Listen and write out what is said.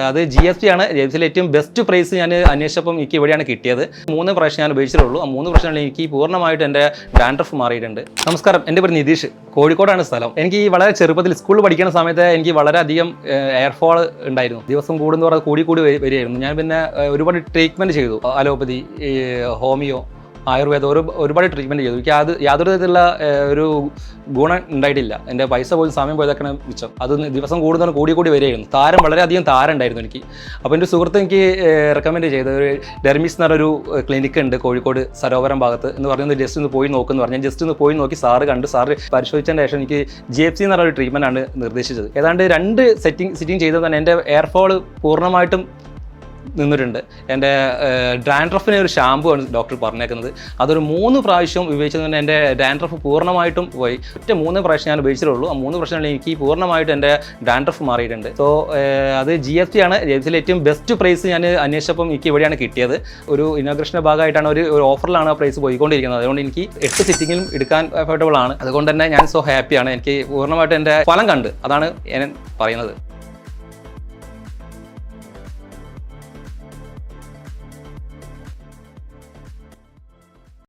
അത് GST ആണ്. GSTയിൽ ഏറ്റവും ബെസ്റ്റ് പ്രൈസ് ഞാൻ അന്വേഷിച്ചപ്പം എനിക്ക് ഇവിടെയാണ് കിട്ടിയത്. 3 പ്രാവശ്യം ഞാൻ ഉപയോഗിച്ചിട്ടുള്ളൂ. ആ 3 പ്രാവശ്യങ്ങളിൽ എനിക്ക് പൂർണ്ണമായിട്ട് എൻ്റെ ഡാൻഡ്രഫ് മാറിയിട്ടുണ്ട്. നമസ്കാരം, എൻ്റെ പേര് നിതീഷ്. കോഴിക്കോടാണ് സ്ഥലം. എനിക്ക് വളരെ ചെറുപ്പത്തിൽ സ്കൂളിൽ പഠിക്കുന്ന സമയത്ത് എനിക്ക് വളരെയധികം എയർഫോൾ ഉണ്ടായിരുന്നു. ദിവസം കൂടുന്നതോടെ കൂടി വരികയായിരുന്നു. ഞാൻ പിന്നെ ഒരുപാട് ട്രീറ്റ്മെൻറ്റ് ചെയ്തു. അലോപ്പതി, ഹോമിയോ, ആയുർവേദം ഒരുപാട് ട്രീറ്റ്മെൻറ്റ് ചെയ്തു. എനിക്ക് യാതൊരു വിധത്തിലുള്ള ഒരു ഗുണം ഉണ്ടായിട്ടില്ല. എൻ്റെ പൈസ പോയി സമയം പോയതൊക്കെയാണ് മിച്ചം. അത് ദിവസം കൂടുതൽ കൂടി വരികയായിരുന്നു. വളരെയധികം താരം ഉണ്ടായിരുന്നു എനിക്ക്. അപ്പോൾ എൻ്റെ സുഹൃത്ത് എനിക്ക് റെക്കമെൻഡ് ചെയ്ത ഒരു ഡെർമിസ് എന്ന് പറഞ്ഞൊരു ക്ലിനിക്ക് ഉണ്ട് കോഴിക്കോട് സരോവരം ഭാഗത്ത് എന്ന് പറയുന്നത്. ജസ്റ്റ് ഒന്ന് പോയി നോക്കുമെന്ന് പറഞ്ഞു. ഞാൻ ജസ്റ്റ് ഒന്ന് പോയി നോക്കി. സാറ് കണ്ട്, സാറ് പരിശോധിച്ചതിന് ശേഷം എനിക്ക് GFC എന്ന് പറഞ്ഞൊരു ട്രീറ്റ്മെൻറ്റാണ് നിർദ്ദേശിച്ചത്. ഏതാണ്ട് 2 സിറ്റിംഗ് ചെയ്തത് തന്നെ എൻ്റെ എയർഫോൾ പൂർണ്ണമായിട്ടും നിന്നിട്ടുണ്ട്. എൻ്റെ ഡാൻഡ്രഫിന് ഒരു ഷാമ്പു ആണ് ഡോക്ടർ പറഞ്ഞേക്കുന്നത്. അതൊരു 3 പ്രാവശ്യം ഉപയോഗിച്ചത് തന്നെ എൻ്റെ ഡാൻഡ്രഫ് പൂർണ്ണമായിട്ടും പോയി. 3 പ്രാവശ്യം ഞാൻ ഉപയോഗിച്ചിട്ടുള്ളൂ. ആ 3 പ്രാവശ്യങ്ങളിൽ എനിക്ക് പൂർണ്ണമായിട്ട് എൻ്റെ ഡാൻഡ്രഫ് മാറിയിട്ടുണ്ട്. സോ അത് GST ആണ്. GSTയിൽ ഏറ്റവും ബെസ്റ്റ് പ്രൈസ് ഞാൻ അന്വേഷിച്ചപ്പം എനിക്ക് ഇവിടെയാണ് കിട്ടിയത്. ഒരു ഇനോഗ്രേഷൻ്റെ ഭാഗമായിട്ടാണ് ഒരു ഓഫറിലാണ് ആ പ്രൈസ് പോയിക്കൊണ്ടിരിക്കുന്നത്. അതുകൊണ്ട് എനിക്ക് 8 സിറ്റിങ്ങിലും എടുക്കാൻ അഫോർഡബിൾ ആണ്. അതുകൊണ്ട് തന്നെ ഞാൻ സോ ഹാപ്പിയാണ്. എനിക്ക് പൂർണ്ണമായിട്ട് എൻ്റെ ഫലം കണ്ട്, അതാണ് ഞാൻ പറയുന്നത്.